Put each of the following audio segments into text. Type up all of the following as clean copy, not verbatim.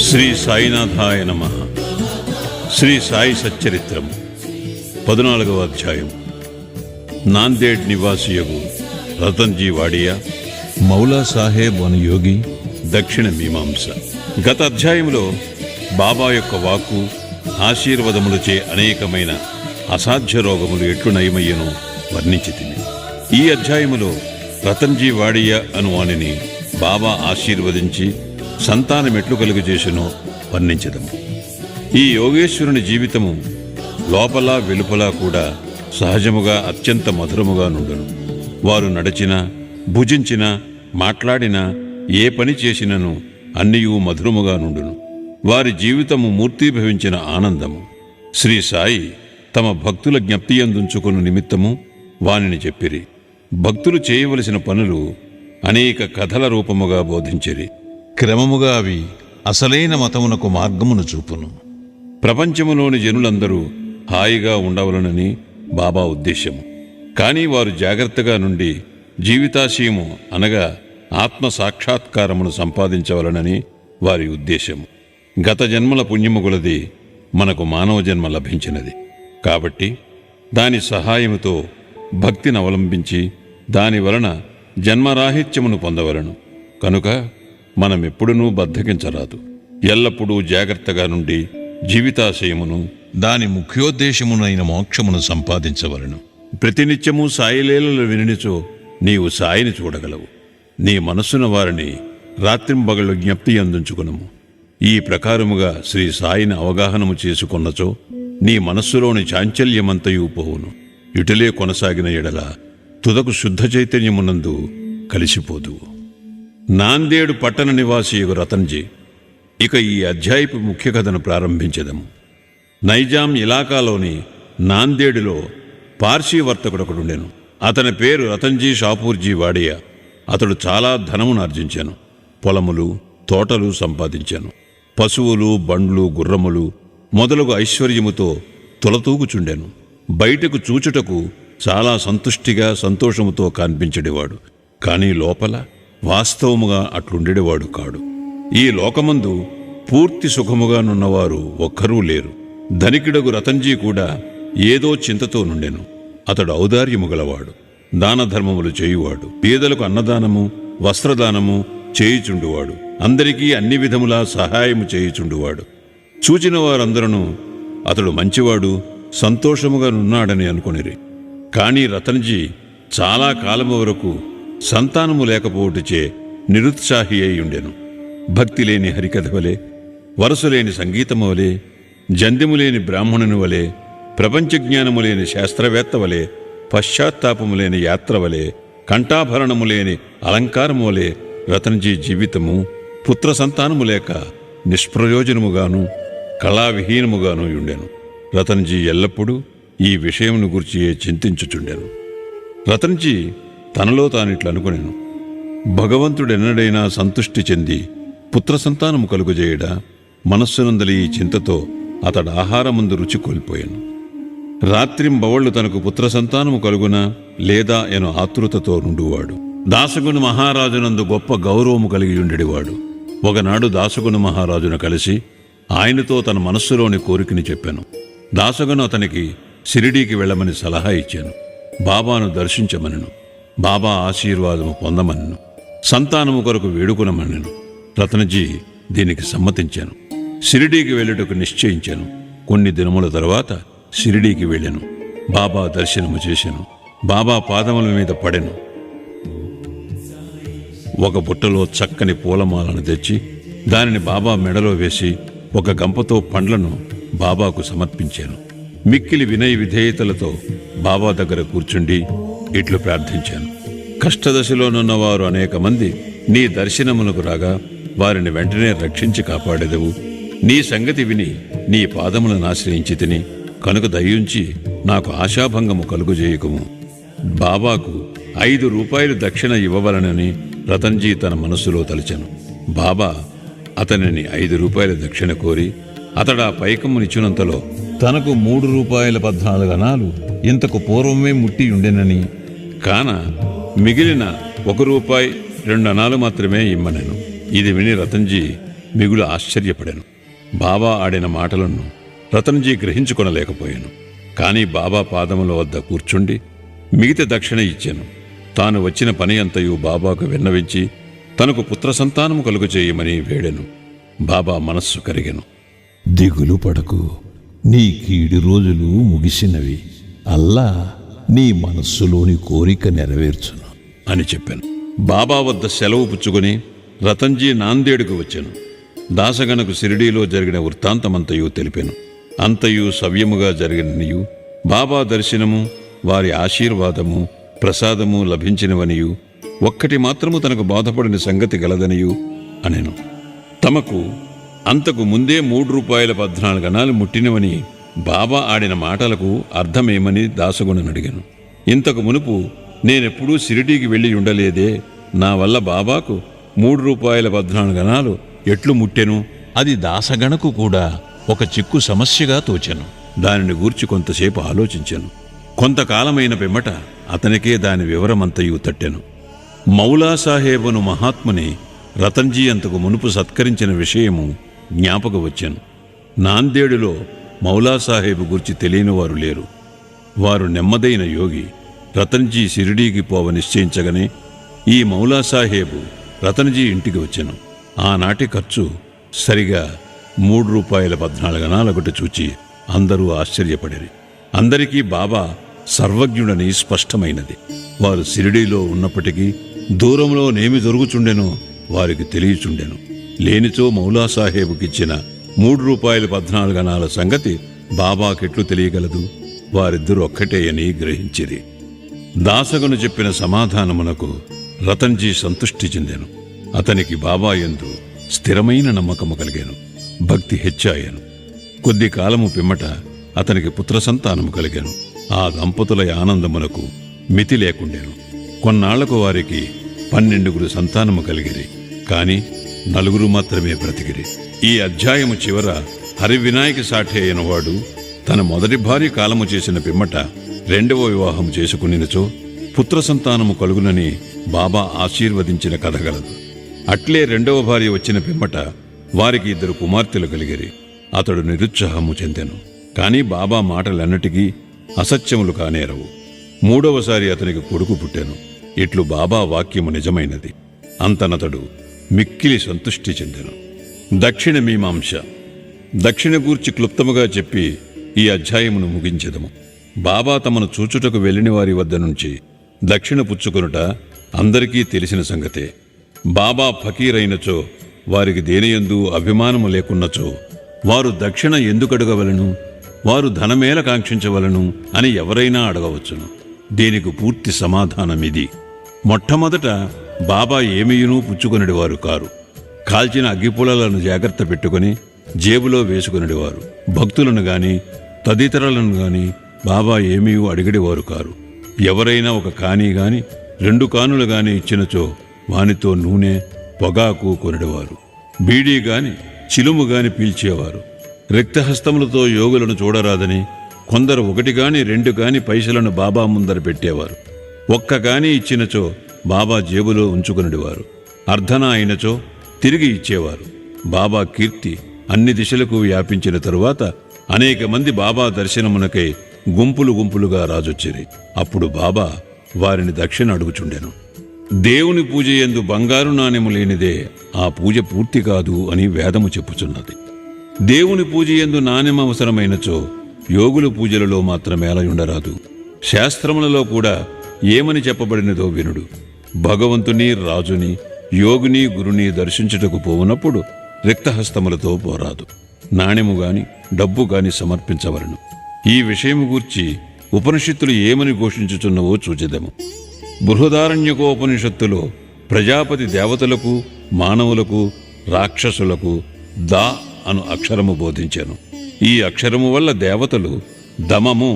శ్రీ సాయినాథాయ నమః. శ్రీ సాయి సచ్చరిత్రము 14వ అధ్యాయం. నాందేడ్ నివాసియగు రతన్జీ వాడియా, మౌలా సాహెబ్ అను యోగి. దక్షిణ మీమాంస. గత అధ్యాయంలో బాబా యొక్క వాక్కు ఆశీర్వదములచే అనేకమైన అసాధ్య రోగములు ఎట్లు నయమయ్యనో వర్ణించితిని. ఈ అధ్యాయములో రతన్జీ వాడియా అను వానిని బాబా ఆశీర్వదించి సంతానమెట్లు కలుగజేసెనో వర్ణించదము. ఈ యోగేశ్వరుని జీవితము లోపల వెలుపల కూడా సహజముగా అత్యంత మధురముగా నుండును. వారు నడచినా, భుజించినా, మాట్లాడినా, ఏ పని చేసినను అన్నియూ మధురముగా నుండును. వారి జీవితము మూర్తీభవించిన ఆనందము. శ్రీ సాయి తమ భక్తుల జ్ఞప్తియందుంచుకుని నిమిత్తము వానిని చెప్పిరి. భక్తులు చేయవలసిన పనులు అనేక కథల రూపముగా బోధించిరి. క్రమముగా అవి అసలైన మతమునకు మార్గమును చూపును. ప్రపంచములోని జనులందరూ హాయిగా ఉండవలనని బాబా ఉద్దేశము. కానీ వారు జాగ్రత్తగా నుండి జీవితాశయము అనగా ఆత్మ సాక్షాత్కారమును సంపాదించవలనని వారి ఉద్దేశము. గత జన్మల పుణ్యము కొలది మనకు మానవ జన్మ లభించినది. కాబట్టి దాని సహాయముతో భక్తిని అవలంబించి దాని వలన జన్మరాహిత్యమును పొందవలను. కనుక మనమెప్పుడునూ బద్ధకించరాదు. ఎల్లప్పుడూ జాగ్రత్తగా నుండి జీవితాశయమును, దాని ముఖ్యోద్దేశమునైన మోక్షమును సంపాదించవలను. ప్రతినిత్యము సాయిలీలలు వినిచో నీవు సాయిని చూడగలవు. నీ మనస్సున వారిని రాత్రింబగళ్ళు జ్ఞప్తి అందించుకునము. ఈ ప్రకారముగా శ్రీ సాయిని అవగాహనము చేసుకున్నచో నీ మనస్సులోని చాంచల్యమంతయూ పోవును. ఇటులే కొనసాగిన ఎడల తుదకు శుద్ధ చైతన్యమునందు కలిసిపోదువు. నాందేడు పట్టణ నివాసియగు రతన్జీ. ఇక ఈ అధ్యాయపు ముఖ్య కథను ప్రారంభించదము. నైజాం ఇలాకాలోని నాందేడులో పార్సీ వర్తకుడొకడుండెను. అతని పేరు రతన్జీ షాపూర్జీ వాడియా. అతడు చాలా ధనమును ఆర్జించాను. పొలములు, తోటలు సంపాదించాను. పశువులు, బండ్లు, గుర్రములు మొదలగు ఐశ్వర్యముతో తొలతూగుచుండెను. బయటకు చూచుటకు చాలా సంతుష్టిగా, సంతోషముతో కనిపించెడివాడు. కానీ లోపల వాస్తవముగా అట్లుండెడివాడు కాడు. ఈ లోకమందు పూర్తి సుఖముగా నున్నవారు ఒక్కరూ లేరు. ధనికుడగు రతన్జీ కూడా ఏదో చింతతో నుండెను. అతడు ఔదార్యము గలవాడు, దానధర్మములు చేయువాడు, పేదలకు అన్నదానము, వస్త్రదానము చేయుచుండువాడు, అందరికీ అన్ని విధములా సహాయము చేయుచుండువాడు. చూచిన వారందరూ అతడు మంచివాడు, సంతోషముగా నున్నాడని అనుకొనిరి. కానీ రతన్జీ చాలా కాలము వరకు సంతానము లేకపోవటచే నిరుత్సాహి అయి ఉండెను. భక్తి లేని హరికథ వలె, వరసులేని సంగీతము వలె, జంధ్యము లేని బ్రాహ్మణుని వలె, ప్రపంచ జ్ఞానము లేని శాస్త్రవేత్త వలె, పశ్చాత్తాపము లేని యాత్ర వలె, కంఠాభరణము లేని అలంకారము వలె రతన్జీ జీవితము పుత్ర సంతానము లేక నిష్ప్రయోజనముగాను, కళావిహీనముగాను ఉండెను. రతన్జీ ఎల్లప్పుడూ ఈ విషయమును గుర్చియే చింతించుచుండెను. రతన్జీ తనలో తానిట్లు అనుకొనెను, భగవంతుడెన్నడైనా సంతుష్టి చెంది పుత్ర సంతానము కలుగజేయడా? మనస్సునందలి ఈ చింతతో అతడు ఆహారమందు రుచి కోల్పోయాను. రాత్రింబవళ్లు తనకు పుత్ర సంతానము కలుగునా లేదా ఎను ఆతృతతో నుండువాడు. దాసగుని మహారాజునందు గొప్ప గౌరవము కలిగి ఉండేవాడు. ఒకనాడు దాసగుని మహారాజును కలిసి ఆయనతో తన మనస్సులోని కోరికని చెప్పాను. దాసగును అతనికి షిరిడీకి వెళ్ళమని సలహా ఇచ్చాను. బాబాను దర్శించమనను, బాబా ఆశీర్వాదము పొందమనను, సంతానము కొరకు వేడుకునమనను. రతన్జీ దీనికి సమ్మతించాను. షిరిడీకి వెళ్ళుటకు నిశ్చయించాను. కొన్ని దినముల తరువాత షిరిడీకి వెళ్ళాను. బాబా దర్శనము చేశాను. బాబా పాదముల మీద పడెను. ఒక బుట్టలో చక్కని పూలమాలను తెచ్చి దానిని బాబా మెడలో వేసి ఒక గంపతో పండ్లను బాబాకు సమర్పించాను. మిక్కిలి వినయ విధేయతలతో బాబా దగ్గర కూర్చుండి ఇట్లు ప్రార్థించాను. కష్టదశలోనున్నవారు అనేక మంది నీ దర్శనమునకు రాగా వారిని వెంటనే రక్షించి కాపాడెదవు. నీ సంగతి విని నీ పాదములను ఆశ్రయించి తిని కనుక దయించి నాకు ఆశాభంగము కలుగుజేయకుము. బాబాకు 5 రూపాయలు దక్షిణ ఇవ్వవలనని రతన్జీ తన మనస్సులో తలచెను. బాబా అతనిని 5 రూపాయల దక్షిణ కోరి అతడా పైకమునిచ్చినంతలో తనకు 3 రూపాయల 14 అనాలు ఇంతకు పూర్వమే ముట్టి ఉండెనని, కాన మిగిలిన 1 రూపాయి 2 అనాలు మాత్రమే ఇమ్మనెను. ఇది విని రతన్జీ మిగులు ఆశ్చర్యపడాను. బాబా ఆడిన మాటలను రతన్జీ గ్రహించుకొనలేకపోయాను. కానీ బాబా పాదముల వద్ద కూర్చుండి మిగతా దక్షిణ ఇచ్చాను. తాను వచ్చిన పని అంతయు బాబాకు విన్నవించి తనకు పుత్ర సంతానము కలుగు చేయమని వేడెను. బాబా మనస్సు కరిగెను. దిగులు పడకు, నీ కీడు రోజులు ముగిసినవి. అల్లా నీ మనస్సులోని కోరిక నెరవేర్చును అని చెప్పాను. బాబా వద్ద సెలవు పుచ్చుకొని రతన్జీ నాందేడుకు వచ్చాను. దాసగణకు షిరిడీలో జరిగిన వృత్తాంతమంతయు తెలిపాను. అంతయు సవ్యముగా జరిగిననియు, బాబా దర్శనము, వారి ఆశీర్వాదము, ప్రసాదము లభించినవనియు, ఒక్కటి మాత్రము తనకు బాధపడిన సంగతి గలదనియు అనెను. తమకు అంతకు ముందే 3 రూపాయల 14 అణాలు ముట్టినవని బాబా ఆడిన మాటలకు అర్థమేమని దాసగుణను అడిగాను. ఇంతకు మునుపు నేనెప్పుడూ షిరిడీకి వెళ్ళి ఉండలేదే, నా వల్ల బాబాకు 3 రూపాయల 14 అణాలు ఎట్లు ముట్టెను? అది దాసగణకు కూడా ఒక చిక్కు సమస్యగా తోచెను. దానిని గూర్చి కొంతసేపు ఆలోచించాను. కొంతకాలమైన పిమ్మట అతనికే దాని వివరమంతయు తట్టెను. మౌలా సాహేబును మహాత్ముని రతన్జీ అంతకు మునుపు సత్కరించిన విషయము జ్ఞాపక వచ్చాను. నాందేడులో మౌలా సాహేబు గురించి తెలియని వారు లేరు. వారు నెమ్మదైన యోగి. రతన్జీ షిరిడీకి పోవ నిశ్చయించగానే ఈ మౌలా సాహేబు రతన్జీ ఇంటికి వచ్చాను. ఆనాటి ఖర్చు సరిగా 3 రూపాయల 14 అణాలొకటి చూచి అందరూ ఆశ్చర్యపడిరి. అందరికీ బాబా సర్వజ్ఞుడని స్పష్టమైనది. వారు షిరిడీలో ఉన్నప్పటికీ దూరంలో నేమి జరుగుచుండెనో వారికి తెలియచుండెను. లేనిచో మౌలా సాహేబుకిచ్చిన 3 రూపాయల 14 అణాల సంగతి బాబాకెట్లు తెలియగలదు? వారిద్దరూ ఒక్కటే అని గ్రహించిరి. దాసగను చెప్పిన సమాధానమునకు రతన్జీ సంతృష్టి చెందాను. అతనికి బాబా యందు స్థిరమైన నమ్మకము కలిగాను. భక్తి హెచ్చాయను. కొద్ది కాలము పిమ్మట అతనికి పుత్ర సంతానము కలిగాను. ఆ దంపతుల ఆనందమునకు మితి లేకుండెను. కొన్నాళ్లకు వారికి 12 సంతానము కలిగిరి. కాని 4 మాత్రమే బ్రతికిరి. ఈ అధ్యాయము చివర హరివినాయక సాఠే అయినవాడు తన మొదటి భార్య కాలము చేసిన పిమ్మట 2వ వివాహం చేసుకునినచో పుత్ర సంతానము కలుగునని బాబా ఆశీర్వదించిన కథ గలదు. అట్లే 2వ భార్య వచ్చిన పిమ్మట వారికి 2 కుమార్తెలు కలిగిరి. అతడు నిరుత్సాహము చెందెను. కాని బాబా మాటలన్నిటికీ అసత్యములు కానేరవు. 3వసారి అతనికి కొడుకు పుట్టాను. ఇట్లు బాబా వాక్యము నిజమైనది. అంతనతడు మిక్కిలి సంతృష్టి చెందెను. దక్షిణ మీమాంస. దక్షిణ గూర్చి క్లుప్తముగా చెప్పి ఈ అధ్యాయమును ముగించెదము. బాబా తమను చూచుటకు వెళ్ళిన వారి వద్ద నుంచి దక్షిణ పుచ్చుకొనుట అందరికీ తెలిసిన సంగతే. బాబా ఫకీరైనచో, వారికి దేనియందు అభిమానము లేకున్నచో వారు దక్షిణ ఎందుకడగవలను, వారు ధనమేల కాంక్షించవలను అని ఎవరైనా అడగవచ్చును. దీనికి పూర్తి సమాధానమిది. మొట్టమొదట బాబా ఏమీయునూ పుచ్చుకొనిడివారు కారు. కాల్చిన అగ్గిపుల్లలను జాగ్రత్త పెట్టుకుని జేబులో వేసుకునిడివారు. భక్తులను గాని తదితరులను గాని బాబా ఏమీయూ అడిగడివారు కారు. ఎవరైనా ఒక కాని గాని 2 కానులు గాని ఇచ్చినచో వానితో నూనె పొగాకు కొనిడివారు. బీడీ గాని చిలుము గాని పీల్చేవారు. రిక్తహస్తములతో యోగులను చూడరాదని కొందరు 1 గాని 2 గాని పైసలను బాబా ముందర పెట్టేవారు. 1 గాని ఇచ్చినచో బాబా జేబులో ఉంచుకునిడివారు. అర్ధన అయినచో తిరిగి ఇచ్చేవారు. బాబా కీర్తి అన్ని దిశలకు వ్యాపించిన తరువాత అనేక మంది బాబా దర్శనమునకై గుంపులు గుంపులుగా రాజొచ్చిరి. అప్పుడు బాబా వారిని దక్షిణ అడుగుచుండెను. దేవుని పూజ యందు బంగారు నాణెము లేనిదే ఆ పూజ పూర్తి కాదు అని వేదము చెప్పుచున్నది. దేవుని పూజ యందు నాణెం అవసరమైనచో యోగుల పూజలలో మాత్రమేలా ఉండరాదు. శాస్త్రములలో కూడా ఏమని చెప్పబడినదో వినుడు. భగవంతుని, రాజుని, యోగిని, గురుని దర్శించుటకు పోవునప్పుడు రిక్తహస్తములతో పోరాదు. నాణెము గాని డబ్బు గాని సమర్పించవలను. ఈ విషయము గూర్చి ఉపనిషత్తులు ఏమని ఘోషించుచున్నవో చూచెదము. బృహదారణ్యకోపనిషత్తులో ప్రజాపతి దేవతలకు, మానవులకు, రాక్షసులకు దా అను అక్షరము బోధించాను. ఈ అక్షరము వల్ల దేవతలు దమము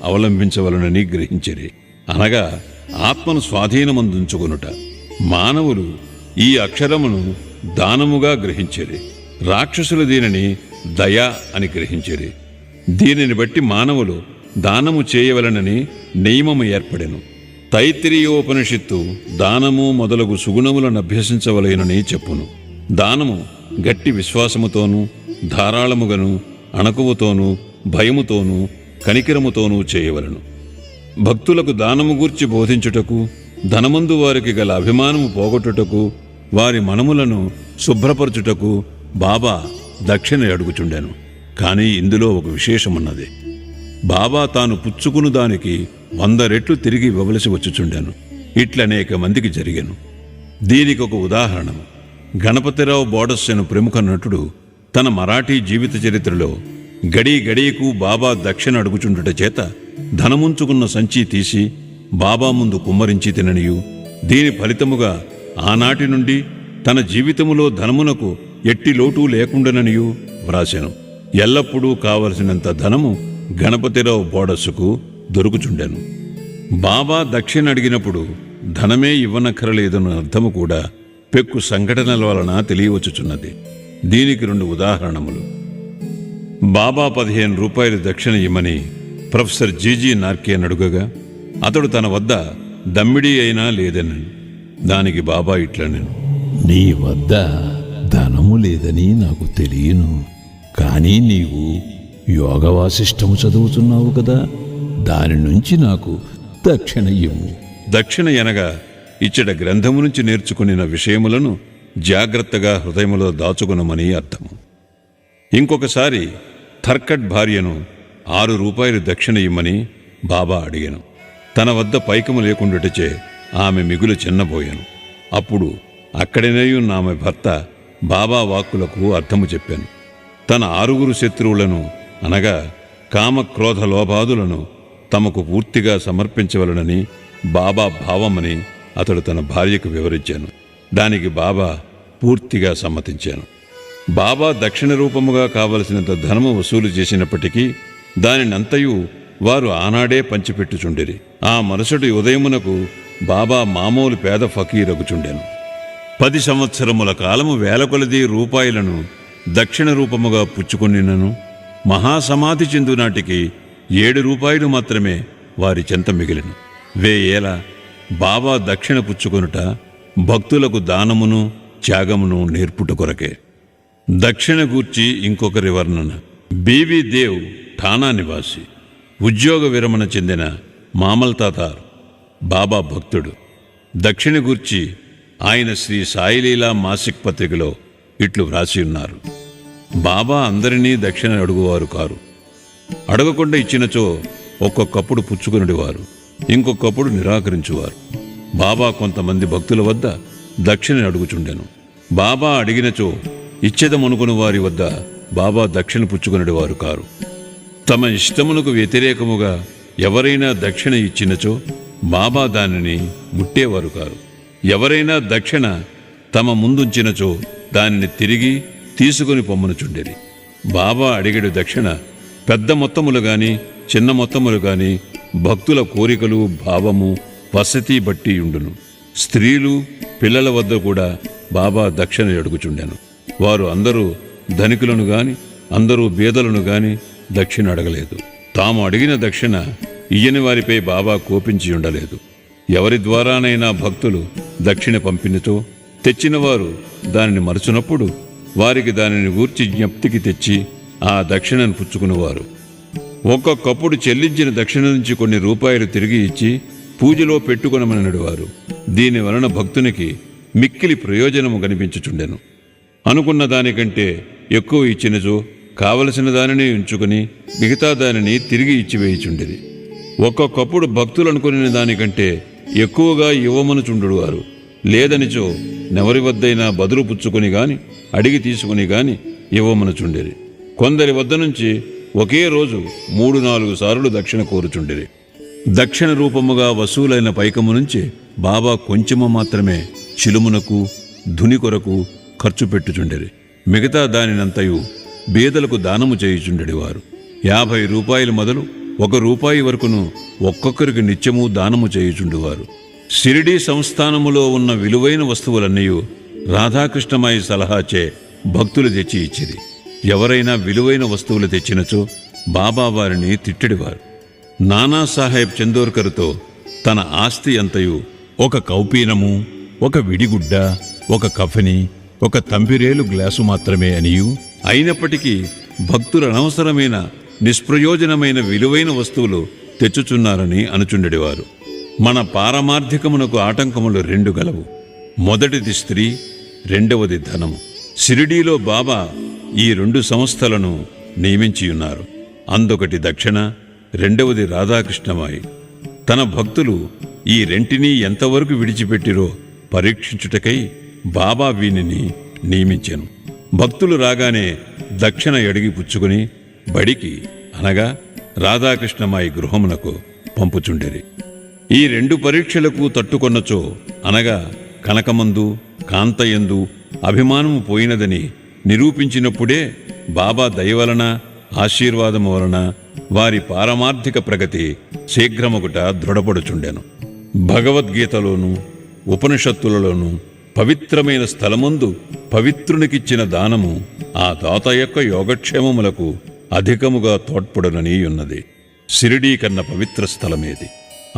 అవలంబించవలనని గ్రహించిరి. అనగా ఆత్మను స్వాధీనమందుంచుకొనుట. మానవులు ఈ అక్షరమును దానముగా గ్రహించిరి. రాక్షసులు దీనిని దయ అని గ్రహించిరి. దీనిని బట్టి మానవులు దానము చేయవలనని నియమము ఏర్పడెను. తైత్తిరీయోపనిషత్తు దానము మొదలగు సుగుణములను అభ్యసించవలెనని చెప్పును. దానము గట్టి విశ్వాసముతోనూ ధారాళముగను అణకువతోనూ భయముతోనూ కనికరముతోనూ చేయవలను. భక్తులకు దానము గూర్చి బోధించుటకు, ధనమందు వారికి గల అభిమానము పోగొట్టుటకు, వారి మనములను శుభ్రపరచుటకు బాబా దక్షిణ అడుగుచుండెను. కాని ఇందులో ఒక విశేషమున్నది. బాబా తాను పుచ్చుకును దానికి 100 రెట్లు తిరిగి ఇవ్వవలసి వచ్చుచుండెను. ఇట్లనేక మందికి జరిగెను. దీనికి ఒక ఉదాహరణము. గణపతిరావు బోడస్సెను ప్రముఖ నటుడు తన మరాఠీ జీవిత చరిత్రలో గడీ గడియకు బాబా దక్షిణ అడుగుచుండుట చేత ధనముంచుకున్న సంచి తీసి బాబా ముందు కుమ్మరించి తిననియు, దీని ఫలితముగా ఆనాటి నుండి తన జీవితములో ధనమునకు ఎట్టి లోటు లేకుండాననియు వ్రాసెను. ఎల్లప్పుడూ కావలసినంత ధనము గణపతిరావు బోడస్సుకు దొరుకుచుండెను. బాబా దక్షిణ అడిగినప్పుడు ధనమే ఇవ్వనక్కరలేదన్న అర్థము కూడా పెక్కు సంఘటనల వలన తెలియవచ్చుచున్నది. దీనికి 2 ఉదాహరణములు. బాబా 15 రూపాయలు దక్షిణ ఇమ్మని ప్రొఫెసర్ జీజీ నార్కే అడుగగా అతడు తన వద్ద దమ్మిడి అయినా లేదనను. దానికి బాబా ఇట్లనెను, నీ వద్ద ధనము లేదని నాకు తెలియను, కానీ నీవు యోగ వాసిష్టము చదువుతున్నావు కదా, దాని నుంచి నాకు దక్షిణ ఇవ్వు. దక్షిణ ఎనగా ఇచ్చట గ్రంథము నుంచి నేర్చుకునిన విషయములను జాగ్రత్తగా హృదయములో దాచుకునమని అర్థము. ఇంకొకసారి థర్కట్ భార్యను 6 రూపాయలు దక్షిణ ఇమ్మని బాబా అడిగాను. తన వద్ద పైకము లేకుండాటచే ఆమె మిగులు చిన్నబోయాను. అప్పుడు అక్కడనేయున్న ఆమె భర్త బాబా వాక్కులకు అర్థము చెప్పాను. తన 6 శత్రువులను అనగా కామక్రోధ లోభాదులను తమకు పూర్తిగా సమర్పించవలనని బాబా భావమని అతడు తన భార్యకు వివరించాను. దానికి బాబా పూర్తిగా సమ్మతించాను. బాబా దక్షిణ రూపముగా కావలసినంత ధనము వసూలు చేసినప్పటికీ దానినంతయు వారు ఆనాడే పంచిపెట్టుచుండిరి. ఆ మరుసటి ఉదయమునకు బాబా మామూలు పేద ఫకీరగుచుండెను. 10 సంవత్సరముల కాలము వేల కొలది రూపాయలను దక్షిణ రూపముగా పుచ్చుకొనినను మహాసమాధి చెందు నాటికి 7 రూపాయలు మాత్రమే వారి చెంత మిగిలిను. 1000 ఏళ్ల బాబా దక్షిణ పుచ్చుకొనుట భక్తులకు దానమును త్యాగమును నేర్పుట కొరకే. దక్షిణ గూర్చి ఇంకొకరి వర్ణన. బీవీ దేవ్ ఠానా నివాసి, ఉద్యోగ విరమణ చెందిన మామల్తాతార్ బాబా భక్తుడు. దక్షిణ గూర్చి ఆయన శ్రీ సాయిలీలా మాసిక్ పత్రికలో ఇట్లు వ్రాసి ఉన్నారు. బాబా అందరినీ దక్షిణ అడుగువారు కారు. అడగకుండా ఇచ్చినచో ఒక్కొక్కప్పుడు పుచ్చుకొనివారు, ఇంకొకప్పుడు నిరాకరించువారు. బాబా కొంతమంది భక్తుల వద్ద దక్షిణ అడుగుచుండెను. బాబా అడిగినచో ఇచ్చేదమనుకుని వారి వద్ద బాబా దక్షిణ పుచ్చుకొనివారు కారు. తమ ఇష్టమునకు వ్యతిరేకముగా ఎవరైనా దక్షిణ ఇచ్చినచో బాబా దానిని ముట్టేవారు కారు. ఎవరైనా దక్షిణ తమ ముందుంచినచో దానిని తిరిగి తీసుకుని పొమ్మనుచుండేది. బాబా అడిగడు దక్షిణ పెద్ద మొత్తములు గాని చిన్న మొత్తములు గాని భక్తుల కోరికలు భావము వసతి బట్టి ఉండును. స్త్రీలు పిల్లల వద్ద కూడా బాబా దక్షిణ అడుగుచుండెను. వారు అందరూ ధనికులను గాని అందరూ బీదలను గాని దక్షిణ అడగలేదు. తాము అడిగిన దక్షిణ ఇయ్యని వారిపై బాబా కోపించి ఉండలేదు. ఎవరి ద్వారానైనా భక్తులు దక్షిణ పంపినతో తెచ్చినవారు దానిని మరచునప్పుడు వారికి దానిని గూర్చి జ్ఞప్తికి తెచ్చి ఆ దక్షిణను పుచ్చుకునేవారు. ఒక్కొక్కప్పుడు చెల్లించిన దక్షిణ నుంచి కొన్ని రూపాయలు తిరిగి ఇచ్చి పూజలో పెట్టుకొనమనడివారు. దీని వలన భక్తునికి మిక్కిలి ప్రయోజనము కనిపించుచుండెను. అనుకున్న దానికంటే ఎక్కువ ఇచ్చినచో కావలసిన దానిని ఉంచుకుని మిగతా దానిని తిరిగి ఇచ్చివేయుచుండేది. ఒక్కొక్కప్పుడు భక్తులు అనుకునే దానికంటే ఎక్కువగా ఇవ్వమనుచుండువారు. లేదనిచో నెవరి వద్దైనా బదులు పుచ్చుకొని గాని అడిగి తీసుకుని గాని ఇవ్వమనుచుండేది. కొందరి వద్ద నుంచి ఒకే రోజు 3-4 సార్లు దక్షిణ కోరుచుండేది. దక్షిణ రూపముగా వసూలైన పైకము నుంచి బాబా కొంచెము మాత్రమే చిలుమునకు ధుని కొరకు ఖర్చు పెట్టుచుండేది. మిగతా దానినంతయు బీదలకు దానము చేయుచుండెడివారు. 50 రూపాయలు మొదలు 1 రూపాయి వరకును ఒక్కొక్కరికి నిత్యము దానము చేయుచుండేవారు. షిరిడీ సంస్థానములో ఉన్న విలువైన వస్తువులన్నీ రాధాకృష్ణమాయి సలహాచే భక్తులు తెచ్చి ఇచ్చిరి. ఎవరైనా విలువైన వస్తువులు తెచ్చినచో బాబా వారిని తిట్టెడివారు. నానాసాహెబ్ చందోర్కర్తో తన ఆస్తి అంతయు 1 కౌపీనము, 1 విడిగుడ్డ, 1 కఫని, ఒక తంబిరేలు గ్లాసు మాత్రమే అనియు, అయినప్పటికీ భక్తులు అనవసరమైన నిష్ప్రయోజనమైన విలువైన వస్తువులు తెచ్చుచున్నారని అనుచుండెడివారు. మన పారమార్థికమునకు ఆటంకములు 2 గలవు. మొదటిది స్త్రీ, రెండవది ధనము. షిరిడీలో బాబా ఈ 2 సంస్థలను నియమించియున్నారు. అందొకటి దక్షిణ, రెండవది రాధాకృష్ణమాయి. తన భక్తులు ఈ రెంటినీ ఎంతవరకు విడిచిపెట్టిరో పరీక్షించుటకై బాబా వీనిని నియమించెను. భక్తులు రాగానే దక్షిణ ఎడిగి పుచ్చుకుని బడికి అనగా రాధాకృష్ణమాయి గృహమునకు పంపుచుండెరి. ఈ 2 పరీక్షలకు తట్టుకొన్నచో అనగా కనకమందు కాంతయందు అభిమానము పోయినదని నిరూపించినప్పుడే బాబా దయవలన ఆశీర్వాదము వలన వారి పారమార్థిక ప్రగతి శీఘ్రమొకట దృఢపడుచుండెను. భగవద్గీతలోనూ ఉపనిషత్తులలోనూ పవిత్రమైన స్థలమందు పవిత్రునికిచ్చిన దానము ఆ దాత యొక్క యోగక్షేమములకు అధికముగా తోడ్పడునని ఉన్నది. షిరిడీ కన్న పవిత్ర స్థలమేది.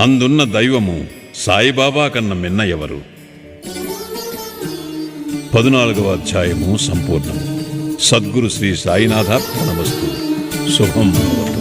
అందున్న దైవము సాయిబాబా కన్న మిన్న ఎవరు? 14వ అధ్యాయము సంపూర్ణము. సద్గురు శ్రీ సాయినాథార్పణమస్తు. శుభం భవతు.